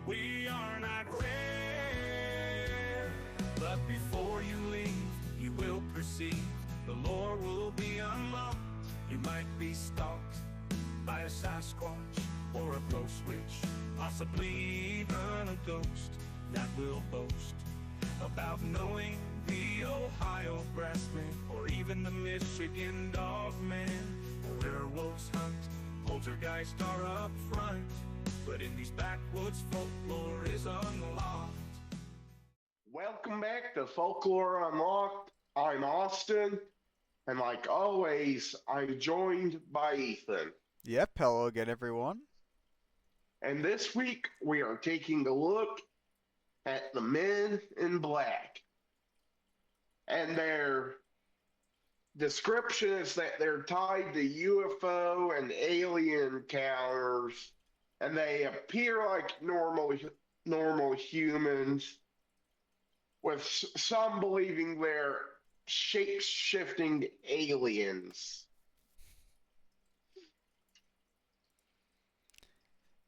We are not rare. But before you leave, you will perceive the lore will be unlocked. You might be stalked by a Sasquatch or a ghost witch, possibly even a ghost that will boast about knowing the Ohio Grassman or even the Michigan Dogman. Werewolves hunt, poltergeists are up front, but in these backwoods folklore is unlocked. Welcome back to Folklore Unlocked. I'm Austin, and like always, I'm joined by Ethan. Yep, hello again, everyone. And this week, we are taking a look at the Men in Black. And their description is that they're tied to UFO and alien encounters, and they appear like normal humans, with some believing they're shape-shifting aliens.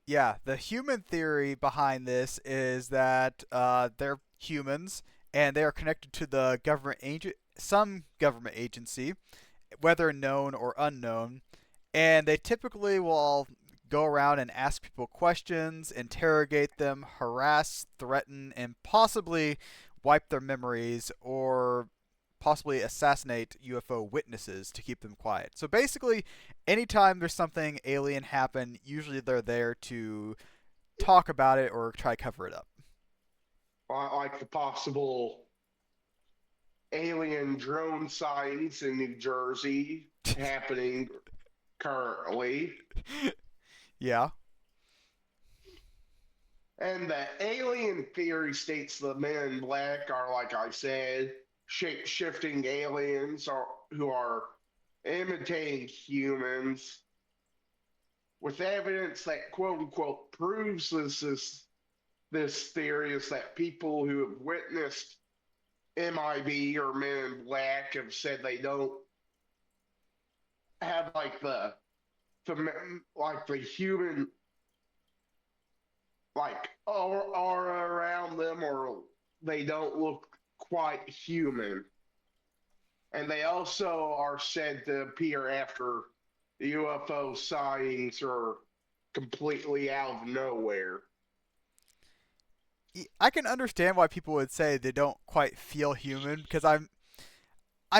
Yeah, the human theory behind this is that they're humans and they are connected to the some government agency, whether known or unknown, and they typically will go around and ask people questions, interrogate them, harass, threaten, and possibly wipe their memories or possibly assassinate UFO witnesses to keep them quiet. So basically, anytime there's something alien happen, usually they're there to talk about it or try to cover it up. Like the possible alien drone sightings in New Jersey happening currently. Yeah. And the alien theory states the Men in Black are, like I said, shape shifting aliens who are imitating humans, with evidence that quote unquote proves this theory is that people who have witnessed MIB or Men in Black have said they don't have the human aura around them, or they don't look quite human. And they also are said to appear after the UFO sightings are completely out of nowhere. I can understand why people would say they don't quite feel human because I'm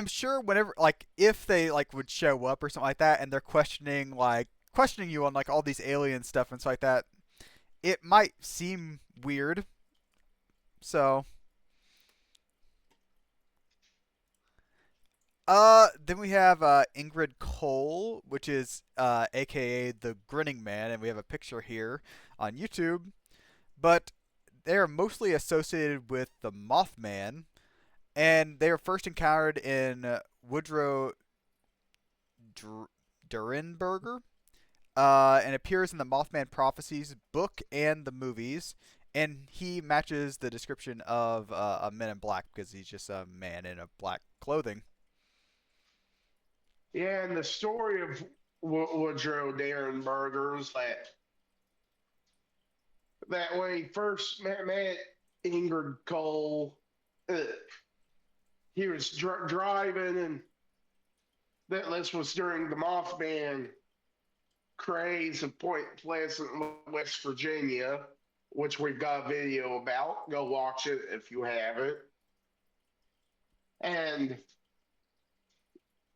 sure whenever like if they like would show up or something like that and they're questioning you on like all these alien stuff and stuff like that, it might seem weird. So, then we have Ingrid Cole, which is AKA the Grinning Man, and we have a picture here on YouTube. But they are mostly associated with the Mothman, and they are first encountered in Woodrow Durenberger, and appears in the Mothman Prophecies book and the movies. And he matches the description of a Men in Black because he's just a man in a black clothing. Yeah, and the story of Woodrow Derenberger is that when he first met Ingrid Cole, uh, he was driving, and this was during the Mothman craze of Point Pleasant, West Virginia, which we've got a video about. Go watch it if you haven't. And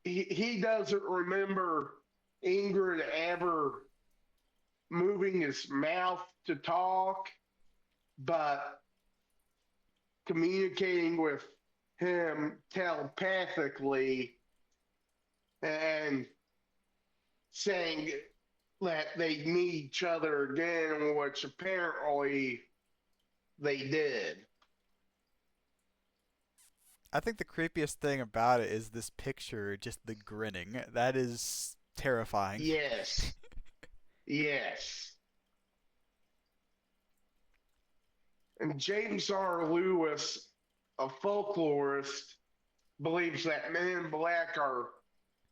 he doesn't remember Ingrid ever moving his mouth to talk, but communicating with him telepathically and saying that they'd meet each other again, which apparently they did. I think the creepiest thing about it is this picture, just the grinning. That is terrifying. Yes. Yes. And James R. Lewis, a folklorist, believes that Men in Black are,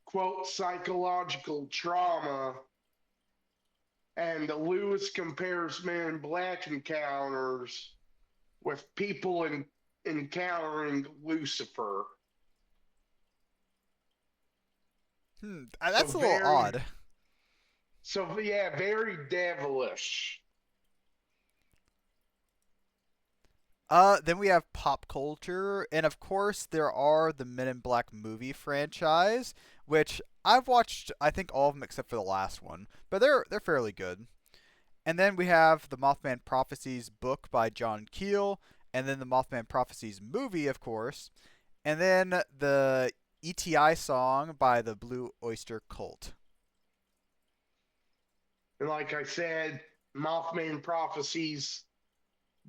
quote, psychological trauma And Lewis compares Men in Black encounters with people encountering Lucifer. So That's a little odd. So yeah, very devilish. Then we have pop culture, and of course there are the Men in Black movie franchise, which I've watched. I think all of them except for the last one, but they're fairly good. And then we have the Mothman Prophecies book by John Keel, and then the Mothman Prophecies movie, of course, and then the ETI song by the Blue Oyster Cult. And like I said, Mothman Prophecies,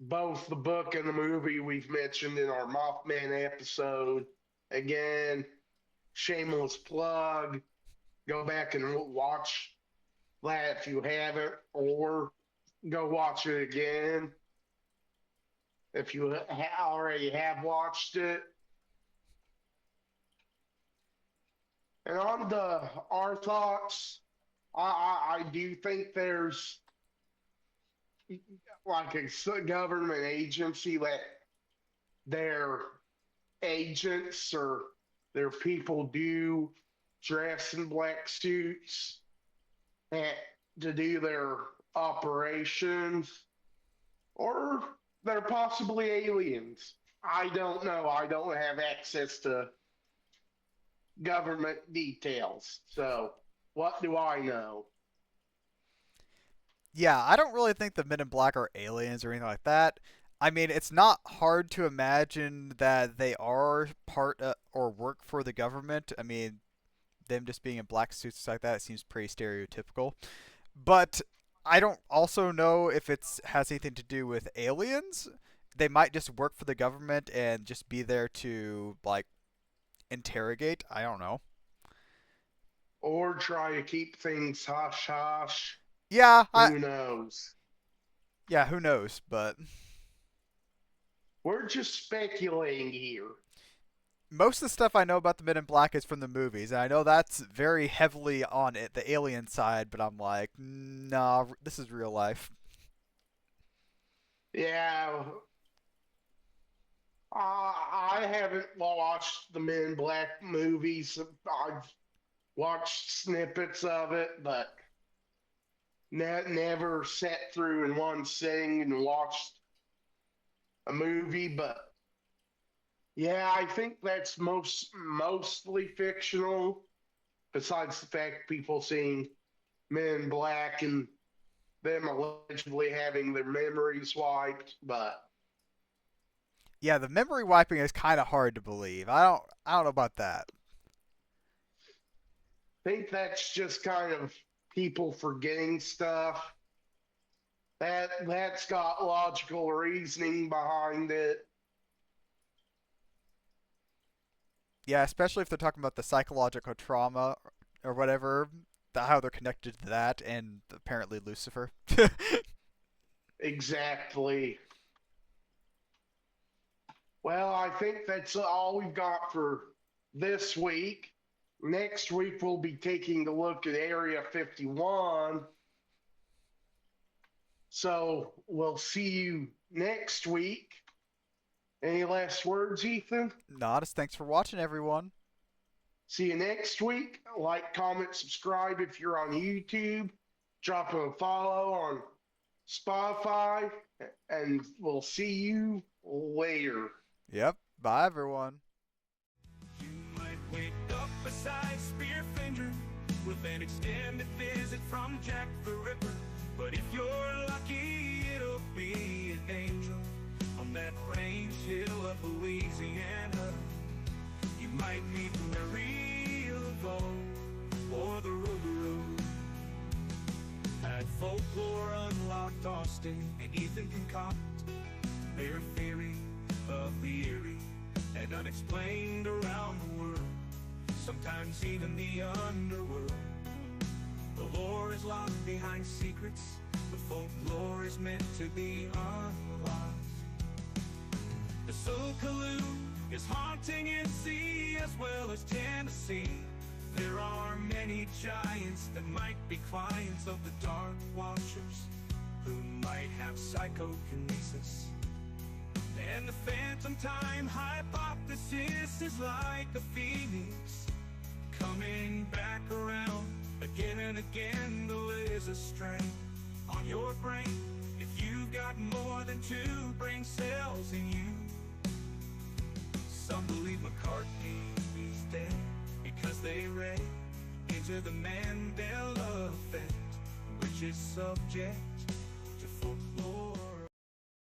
both the book and the movie we've mentioned in our Mothman episode. Again, shameless plug. Go back and watch that if you haven't, or go watch it again if you already have watched it. And on our thoughts, I do think there's like a government agency that their agents or their people do dress in black suits to do their operations, or they're possibly aliens. I don't know. I don't have access to government details. So, what do I know? Yeah, I don't really think the Men in Black are aliens or anything like that. I mean, it's not hard to imagine that they are part or work for the government. I mean, them just being in black suits like that, it seems pretty stereotypical. But I don't also know if it's has anything to do with aliens. They might just work for the government and just be there to like interrogate. I don't know. Or try to keep things hush hush. Yeah, Who knows? yeah, who knows? But we're just speculating here. Most of the stuff I know about the Men in Black is from the movies, and I know that's very heavily on it, the alien side, but I'm like, nah, this is real life. Yeah. I haven't watched the Men in Black movies. I've watched snippets of it, but never sat through in one sitting and watched a movie. But yeah, I think that's mostly fictional. Besides the fact people seeing Men in Black and them allegedly having their memories wiped, but Yeah, the memory wiping is kind of hard to believe. I don't know about that. I think that's just kind of people forgetting stuff. That's got logical reasoning behind it. Yeah, especially if they're talking about the psychological trauma or whatever, how they're connected to that, and apparently Lucifer. Exactly. Well, I think that's all we've got for this week. Next week, we'll be taking a look at Area 51. So we'll see you next week. Any last words, Ethan? Not as thanks for watching, everyone. See you next week. Like, comment, subscribe if you're on YouTube. Drop a follow on Spotify. And we'll see you later. Yep. Bye, everyone. You might wake up beside Spearfinger with an extended visit from Jack the Ripper. But if you're lucky, it'll be an angel on that range hill of Louisiana. You might meet Mary Laveau or the Road. At Folklore Unlocked, Austin and Ethan concoct their theory of the eerie and unexplained around the world, sometimes even the underworld. The lore is locked behind secrets, but folklore is meant to be unlocked. The Sokaloo is haunting NC as well as Tennessee. There are many giants that might be clients of the Dark Watchers, who might have psychokinesis. And the phantom time hypothesis is like a phoenix, coming back around again and again. The laser strain on your brain, if you got more than 2 brain cells in you. Some believe McCartney is dead because they read into the Mandela effect, which is subject to folklore